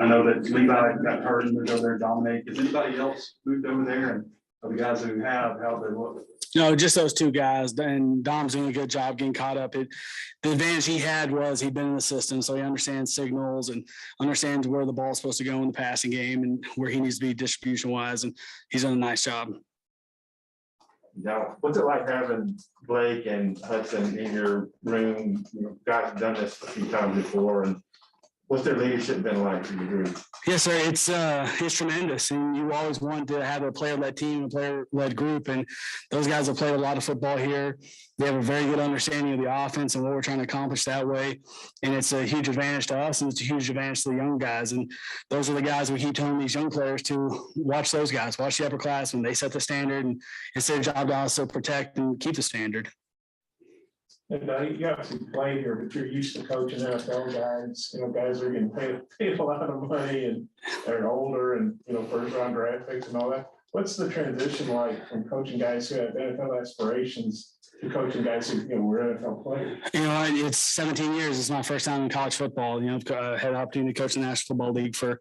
I know that Levi got hurt and moved over there. Dominic, has anybody else moved over there? And of the guys who have, how they look? No, just those two guys. And Dom's doing a good job getting caught up. The advantage he had was he'd been in the system, so he understands signals and understands where the ball's supposed to go in the passing game and where he needs to be distribution-wise, and he's done a nice job. Now, what's it like having Blake and Hudson in your room? You know, guys have done this a few times before, and what's their leadership been like for the group? Yes, sir. It's tremendous, and you always want to have a player-led team, a player-led group, and those guys have played a lot of football here. They have a very good understanding of the offense and what we're trying to accomplish that way, and it's a huge advantage to us, and it's a huge advantage to the young guys. And those are the guys we keep telling these young players to watch. Those guys, watch the upperclassmen. They set the standard, and it's their job to also protect and keep the standard. And you obviously play here, but you're used to coaching NFL guys. You know, guys are getting paid a lot of money and they're older, and you know, first round draft picks and all that. What's the transition like from coaching guys who have NFL aspirations to coaching guys who, you know, were NFL players? You know, it's 17 years. It's my first time in college football. You know, I've had the opportunity to coach the National Football League for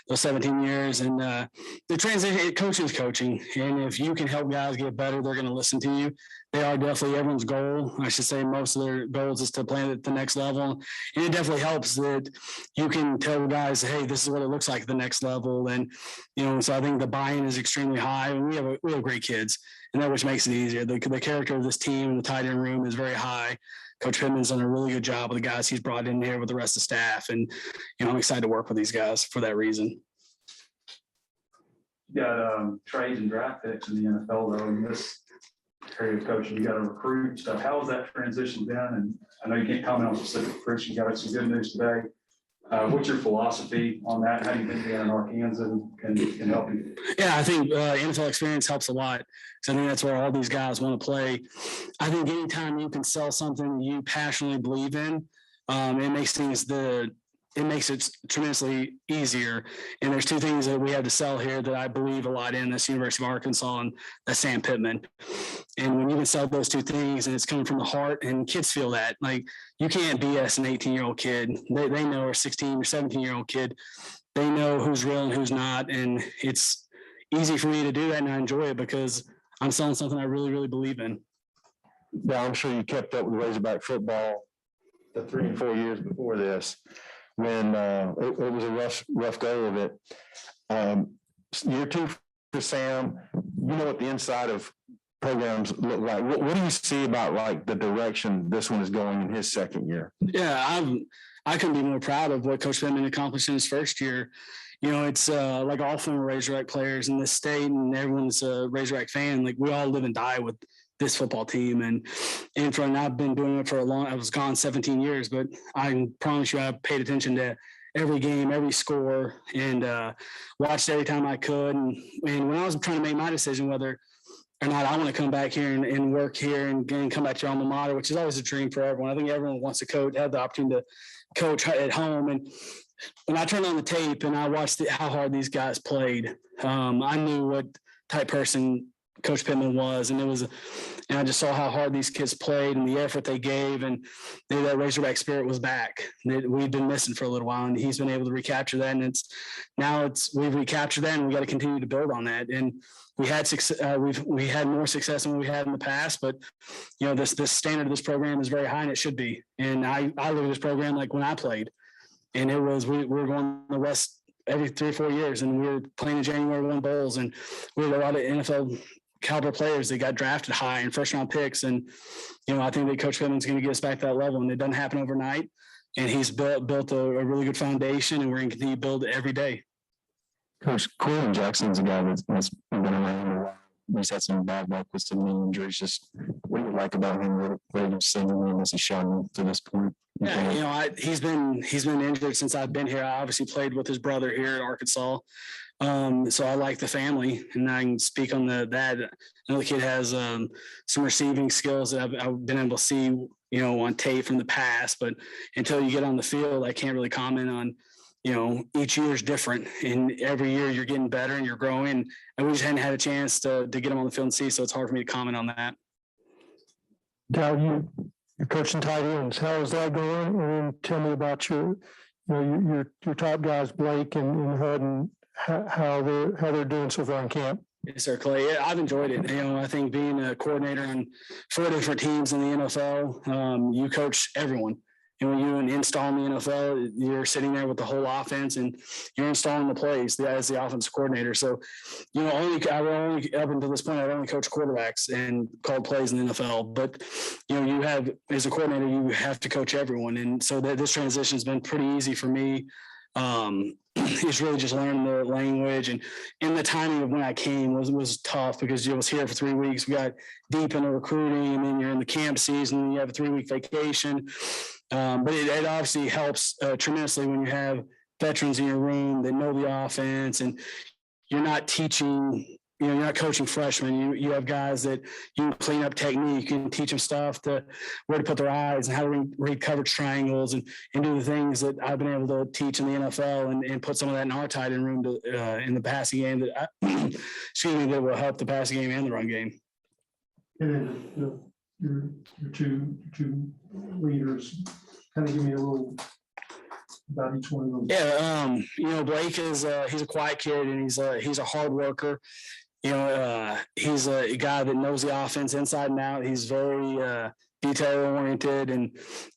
those 17 years. And the transition, coaching is coaching. And if you can help guys get better, they're going to listen to you. They are definitely everyone's goal. I should say most of their goals is to play at the next level. And it definitely helps that you can tell guys, hey, this is what it looks like at the next level. And, you know, so I think the buy-in is extremely high. And we have great kids, and that which makes it easier. The character of this team and the tight end room is very high. Coach Pittman's done a really good job with the guys he's brought in here with the rest of the staff. And, you know, I'm excited to work with these guys for that reason. You got trades and draft picks in the NFL, though, in this area of coaching. You got to recruit stuff. How has that transition been? And I know you can't comment on specific recruits. You got some good news today. What's your philosophy on that? How do you think being in Arkansas can help you? Yeah, I think NFL experience helps a lot. So I think that's where all these guys want to play. I think anytime you can sell something you passionately believe in, it makes it tremendously easier. And there's two things that we have to sell here that I believe a lot in. That's University of Arkansas and that's Sam Pittman. And when you can sell those two things and it's coming from the heart, and kids feel that, like, you can't BS an 18-year-old kid. They know, or 16 or 17-year-old kid, they know who's real and who's not. And it's easy for me to do that, and I enjoy it because I'm selling something I really, really believe in. Yeah, I'm sure you kept up with Razorback football the 3 and 4 years before this, when it was a rough go of it. Year two for Sam, you know what the inside of programs look like. What do you see about like the direction this one is going in his second year? Yeah, I couldn't be more proud of what Coach Pittman accomplished in his first year. You know, it's like all former Razorback players in this state, and everyone's a Razorback fan. Like, we all live and die with this football team. And I've been doing it for I was gone 17 years, but I promise you I paid attention to every game, every score, and watched every time I could. And when I was trying to make my decision whether or not I want to come back here and work here and come back to your alma mater, which is always a dream for everyone. I think everyone wants to coach, have the opportunity to coach at home. And when I turned on the tape and I watched how hard these guys played, I knew what type person Coach Pittman was, and I just saw how hard these kids played and the effort they gave, and that Razorback spirit was back. We've been missing for a little while, and he's been able to recapture that. And we've recaptured that, and we got to continue to build on that. And we had success. We had more success than we had in the past, but you know, this standard of this program is very high, and it should be. And I look at this program like when I played, and it was we were going the West every 3 or 4 years, and we were playing in January 1 bowls, and we had a lot of NFL caliber players that got drafted high and first round picks. And, you know, I think that Coach Pittman's going to get us back to that level, and it doesn't happen overnight. And he's built a really good foundation, and we're going to continue to build it every day. Coach Quinn Jackson's a guy that's been around a while. He's had some bad luck with some knee injuries. Just what do you like about him? What you've seen him as he's shown to this point? Yeah, you know, he's been injured since I've been here. I obviously played with his brother here at Arkansas. So I like the family, and I can speak on that. I know the kid has some receiving skills that I've been able to see, you know, on tape from the past, but until you get on the field, I can't really comment on, you know, each year is different, and every year you're getting better and you're growing, and we just hadn't had a chance to get him on the field and see, so it's hard for me to comment on that. Dowell, you're coaching tight ends. How is that going? And then tell me about your your top guys, Blake and Hutton, how they're doing so far in camp? Yes, sir, Clay. Yeah, I've enjoyed it. I think being a coordinator on 4 different teams in the NFL, you coach everyone. And when you install in the NFL, you're sitting there with the whole offense and you're installing the plays as the offensive coordinator. So, only up until this point, I've only coached quarterbacks and called plays in the NFL. But, you have, as a coordinator, you have to coach everyone. And so this transition has been pretty easy for me. It's really just learning the language and the timing of when I came was tough because I was here for 3 weeks. We got deep into recruiting and then you're in the camp season and you have a 3-week vacation. But it obviously helps tremendously when you have veterans in your room that know the offense and you're not teaching, you're not coaching freshmen. You have guys that you can clean up technique and teach them stuff to where to put their eyes and how to read coverage triangles and do the things that I've been able to teach in the NFL and put some of that in our tight end room in the passing game that that will help the passing game and the run game. And then your two leaders, kind of give me a little about each one of them. Yeah, Blake is he's a quiet kid and he's a hard worker. He's a guy that knows the offense inside and out. He's very detail oriented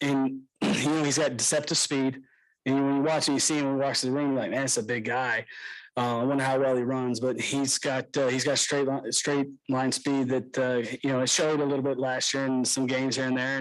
and he's got deceptive speed. And when you watch him, you see him when you watch the ring, you're like, man, that's a big guy. I wonder how well he runs, but he's got straight line speed that it showed a little bit last year in some games here and there.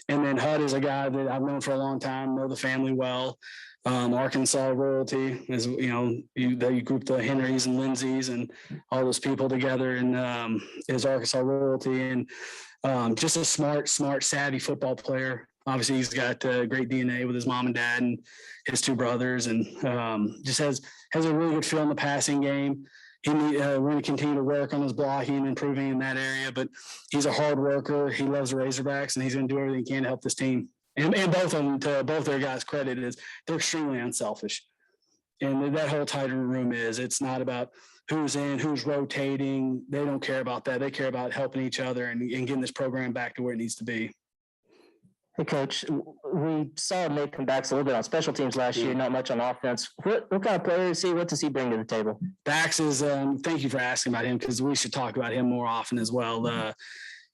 And then Hud is a guy that I've known for a long time, know the family well. Arkansas royalty is you group the Henrys and Lindsays and all those people together and is Arkansas royalty and just a smart, savvy football player. Obviously, he's got great DNA with his mom and dad and his 2 brothers, and just has a really good feel in the passing game. We're going to continue to work on his blocking and improving in that area, but he's a hard worker. He loves the Razorbacks, and he's going to do everything he can to help this team. And both of them, to both their guys' credit, is they're extremely unselfish. And that whole tight end room it's not about who's in, who's rotating. They don't care about that. They care about helping each other and getting this program back to where it needs to be. Hey, Coach, we saw Nick come back a little bit on special teams last year, not much on offense. What kind of player is he? What does he bring to the table? Dax is, thank you for asking about him because we should talk about him more often as well.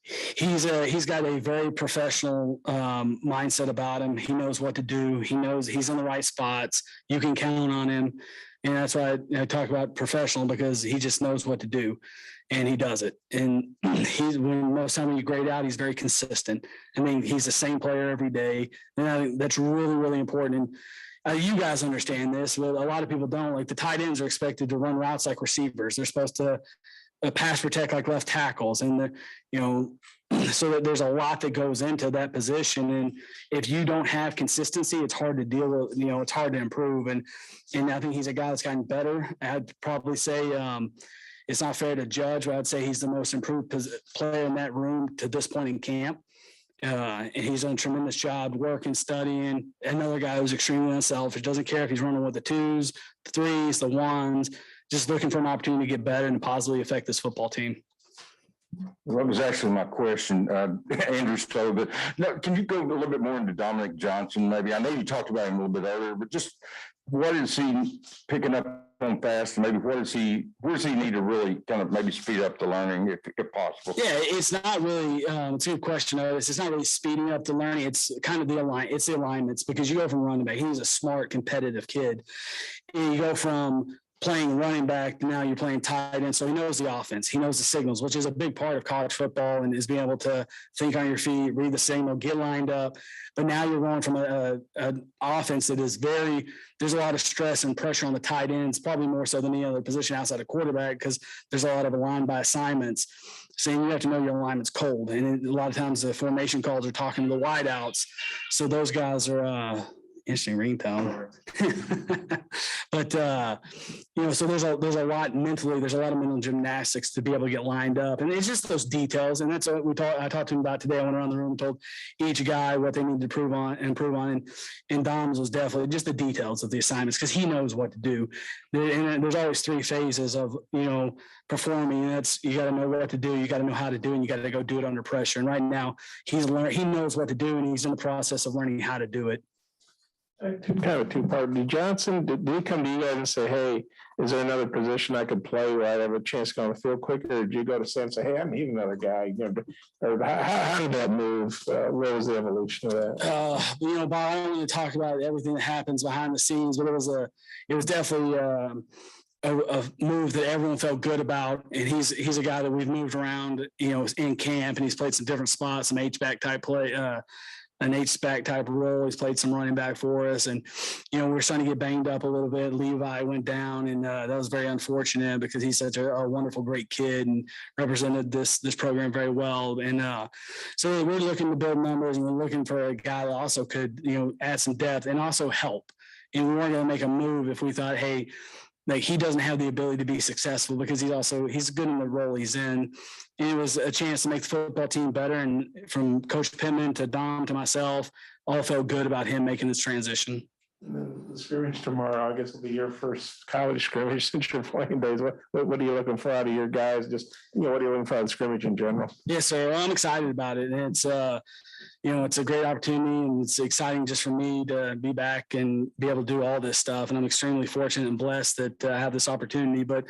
He's got a very professional mindset about him. He knows what to do. He knows he's in the right spots. You can count on him. And that's why I talk about professional because he just knows what to do and he does it. And most time when you grade out, he's very consistent. I mean, he's the same player every day. And I think that's really, really important. And you guys understand this, but a lot of people don't. Like the tight ends are expected to run routes like receivers. They're supposed to pass protect like left tackles. And, so that there's a lot that goes into that position. And if you don't have consistency, it's hard to deal with, it's hard to improve. And I think he's a guy that's gotten better. I'd probably say it's not fair to judge, but I'd say he's the most improved player in that room to this point in camp. And he's done a tremendous job working, studying. Another guy who's extremely unselfish, doesn't care if he's running with the 2s, the 3s, the 1s, just looking for an opportunity to get better and positively affect this football team. Well, that was actually my question, Andrew Stowe, but no, can you go a little bit more into Dominic Johnson? Maybe I know you talked about him a little bit earlier, but just what is he picking up on fast? And maybe where does he need to really kind of maybe speed up the learning if possible? Yeah, it's not really, it's a good question. It's not really speeding up the learning. It's kind of the alignments because you go from running back. He's a smart, competitive kid. And you go from playing running back, now you're playing tight end. So he knows the offense. He knows the signals, which is a big part of college football and is being able to think on your feet, read the signal, get lined up. But now you're going from an offense that is there's a lot of stress and pressure on the tight ends, probably more so than any other position outside of quarterback because there's a lot of aligned by assignments. So you have to know your alignment's cold. And a lot of times the formation calls are talking to the wideouts. So those guys are interesting ringtone. But so there's a lot mentally, there's a lot of mental gymnastics to be able to get lined up. And it's just those details. And that's what I talked to him about today. I went around the room and told each guy what they need to improve on. And Dom's was definitely just the details of the assignments because he knows what to do. And there's always 3 phases of, performing. That's, you got to know what to do. You got to know how to do, and you got to go do it under pressure. And right now he knows what to do and he's in the process of learning how to do it. Kind of a two-part. Did Johnson, did he come to you guys and say, hey, is there another position I could play where I'd have a chance to go on the field quicker? Or did you go to Sam and say, hey, I need another guy? Or how did that move? Where was the evolution of that? Bob, I don't want to talk about everything that happens behind the scenes, but it was definitely a move that everyone felt good about. And he's a guy that we've moved around, in camp, and he's played some different spots, some H-back type play, an H-back type role. He's played some running back for us. And, we're starting to get banged up a little bit. Levi went down, and that was very unfortunate because he's such a wonderful, great kid and represented this program very well. And so we're looking to build numbers, and we're looking for a guy that also could, add some depth and also help. And we weren't going to make a move if we thought, hey, like he doesn't have the ability to be successful, because he's good in the role he's in. And it was a chance to make the football team better. And from Coach Pittman to Dom to myself, all felt good about him making this transition. And then the scrimmage tomorrow, I guess, will be your first college scrimmage since your playing days. What are you looking for out of your guys? Just, what are you looking for out of the scrimmage in general? Yes, sir. I'm excited about it. And it's, it's a great opportunity, and it's exciting just for me to be back and be able to do all this stuff. And I'm extremely fortunate and blessed that I have this opportunity, but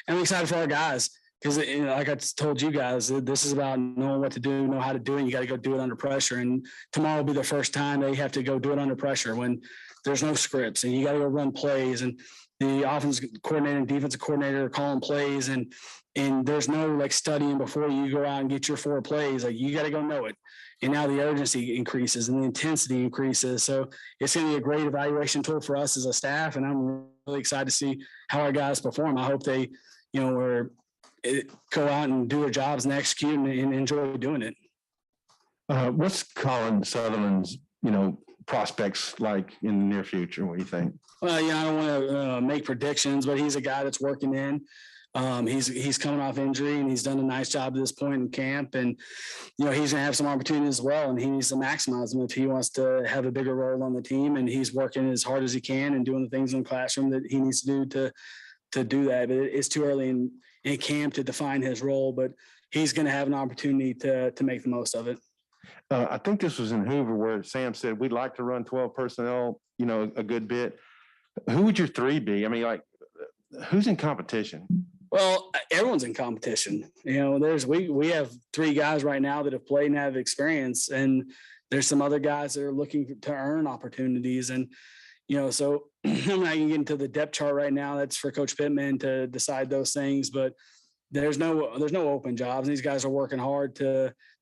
I'm excited for our guys. Because, like I told you guys, this is about knowing what to do, know how to do it. You got to go do it under pressure. And tomorrow will be the first time they have to go do it under pressure when there's no scripts, and you got to go run plays. And the offensive coordinator and defensive coordinator are calling plays, and there's no studying before you go out and get your 4 plays. Like, you got to go know it. And now the urgency increases and the intensity increases. So it's going to be a great evaluation tool for us as a staff. And I'm really excited to see how our guys perform. I hope they, go out and do their jobs and execute and enjoy doing it. What's Colin Sutherland's, prospects like in the near future? What do you think? Well, I don't want to make predictions, but he's a guy that's working in. He's coming off injury, and he's done a nice job at this point in camp. And, he's going to have some opportunities as well, and he needs to maximize them if he wants to have a bigger role on the team. And he's working as hard as he can and doing the things in the classroom that he needs to do to do that. But it's too early in camp to define his role, but he's going to have an opportunity to make the most of it. I think this was in Hoover where Sam said, we'd like to run 12 personnel, a good bit. Who would your 3 be? I mean, who's in competition? Well, everyone's in competition. We have 3 guys right now that have played and have experience, and there's some other guys that are looking to earn opportunities. And, so I'm not going to get into the depth chart right now. That's for Coach Pittman to decide those things, but there's no open jobs. These guys are working hard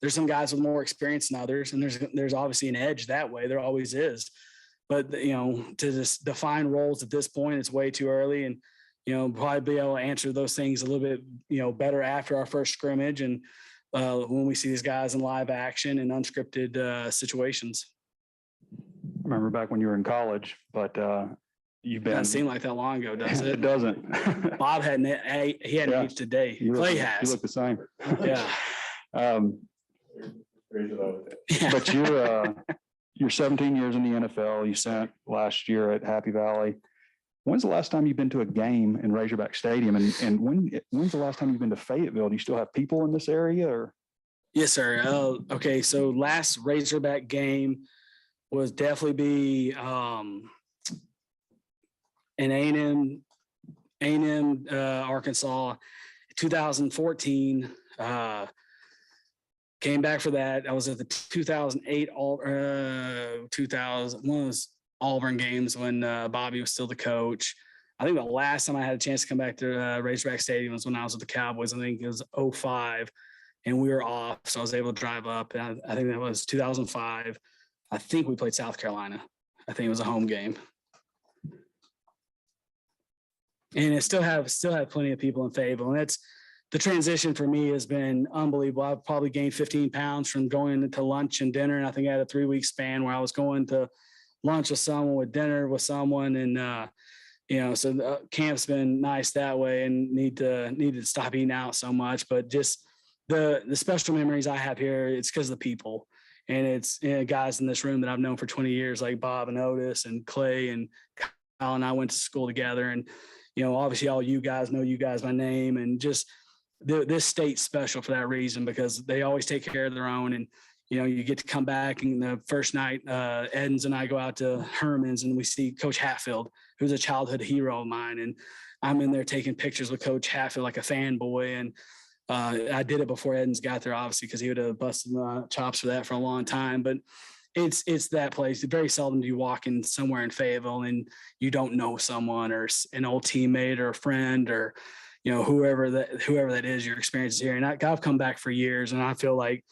there's some guys with more experience than others, and there's obviously an edge that way. There always is. But, to just define roles at this point, it's way too early. And, probably be able to answer those things a little bit, better after our first scrimmage and when we see these guys in live action and unscripted situations. I remember back when you were in college, but you've been. Doesn't seem like that long ago, does it? It doesn't. Bob hadn't aged today. Clay has. You look the same. Yeah. But you're 17 years in the NFL. You spent last year at Happy Valley. When's the last time you've been to a game in Razorback Stadium? And when's the last time you've been to Fayetteville? Do you still have people in this area? Or? Yes, sir. Okay, so last Razorback game was definitely be an A&M, Arkansas, 2014. Came back for that. I was at the 2008 one of those Auburn games when Bobby was still the coach. I think the last time I had a chance to come back to Razorback Stadium was when I was with the Cowboys. I think it was 2005, and we were off, so I was able to drive up. And I think that was 2005. I think we played South Carolina. I think it was a home game. And it still have plenty of people in Fayetteville. And the transition for me has been unbelievable. I've probably gained 15 pounds from going to lunch and dinner. And I think I had a 3-week span where I was going to lunch with someone, with dinner with someone. And, so the camp's been nice that way, and need to stop eating out so much. But just the special memories I have here, it's because of the people. And it's guys in this room that I've known for 20 years, like Bob and Otis and Clay and Kyle and I went to school together. And, obviously all you guys know you guys by name, and just this state's special for that reason, because they always take care of their own. And, you get to come back and the first night, Edens and I go out to Herman's and we see Coach Hatfield, who's a childhood hero of mine. And I'm in there taking pictures with Coach Hatfield like a fanboy. And I did it before Edens got there, obviously, because he would have busted my chops for that for a long time. But it's that place. Very seldom do you walk in somewhere in Fayetteville and you don't know someone or an old teammate or a friend or, whoever that is, your experience here. And I've come back for years, and I feel like,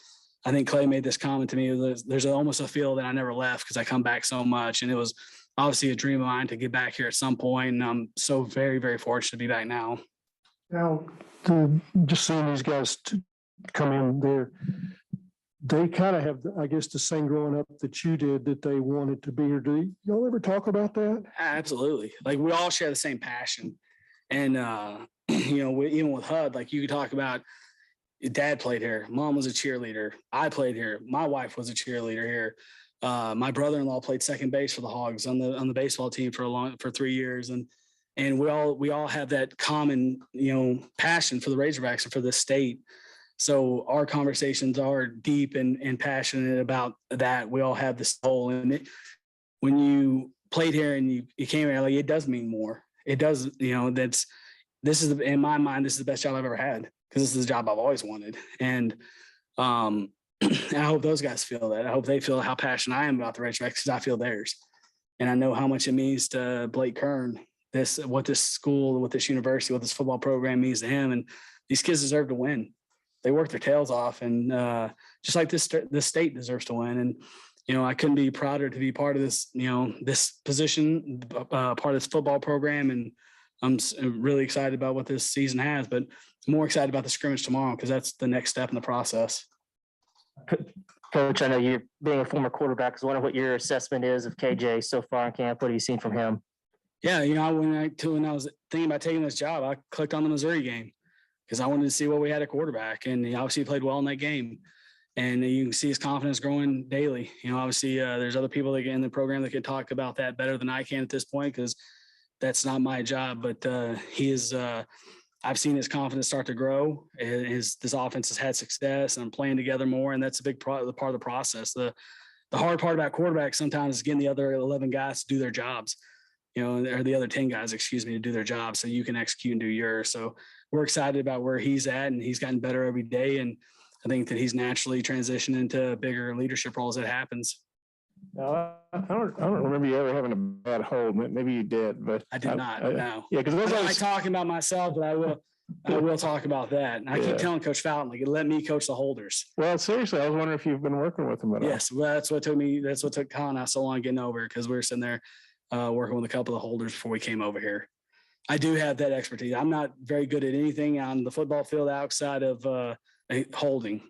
I think Clay made this comment to me, there's almost a feel that I never left because I come back so much. And it was obviously a dream of mine to get back here at some point. And I'm so very, very fortunate to be back now. Now, just seeing these guys come in there, they kind of have, I guess, the same growing up that you did that they wanted to be, or do y'all ever talk about that? Absolutely. Like, we all share the same passion. And, even with HUD, like, you could talk about, Dad played here, Mom was a cheerleader, I played here, my wife was a cheerleader here. My brother-in-law played second base for the Hogs on the baseball team for 3 years. And we all have that common, passion for the Razorbacks and for the state. So our conversations are deep and passionate about that. We all have this soul. And when you played here and you came here, like, it does mean more. It does, in my mind, this is the best job I've ever had, because this is the job I've always wanted. And I hope those guys feel that. I hope they feel how passionate I am about the Razorbacks, because I feel theirs. And I know how much it means to Blake Kern, what this school, what this university, what this football program means to him. And these kids deserve to win. They work their tails off. And just like this state deserves to win. And, I couldn't be prouder to be part of this, this position, part of this football program. And I'm really excited about what this season has, but more excited about the scrimmage tomorrow, because that's the next step in the process. Coach, I know you being a former quarterback, is wondering what your assessment is of KJ so far in camp. What have you seen from him? Yeah, when I was thinking about taking this job, I clicked on the Missouri game because I wanted to see what we had at quarterback, and he obviously played well in that game. And you can see his confidence growing daily. Obviously, there's other people that get in the program that can talk about that better than I can at this point, because that's not my job. But he is. I've seen his confidence start to grow. This offense has had success, and I'm playing together more, and that's a big part of the process. The hard part about quarterback sometimes is getting the other 11 guys to do their jobs, or the other 10 guys, to do their job, so you can execute and do yours. So we're excited about where he's at, and he's gotten better every day. And I think that he's naturally transitioned into bigger leadership roles as it happens. No, I don't remember you ever having a bad hold. Maybe you did, but I did not. No. Yeah, because I don't like talking about myself, but I will talk about that. And I keep telling Coach Fountain, like, let me coach the holders. Well, seriously, I was wondering if you've been working with him at all. Yes, well, that's what took Colin and I so long getting over, because we were sitting there working with a couple of the holders before we came over here. I do have that expertise. I'm not very good at anything on the football field outside of holding.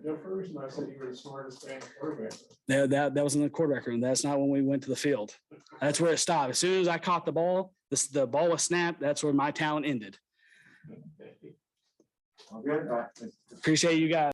The first reason I said you were the smartest man quarterback. That was in the quarterback room. That's not when we went to the field. That's where it stopped. As soon as I caught the ball, the ball was snapped. That's where my talent ended. Appreciate you guys.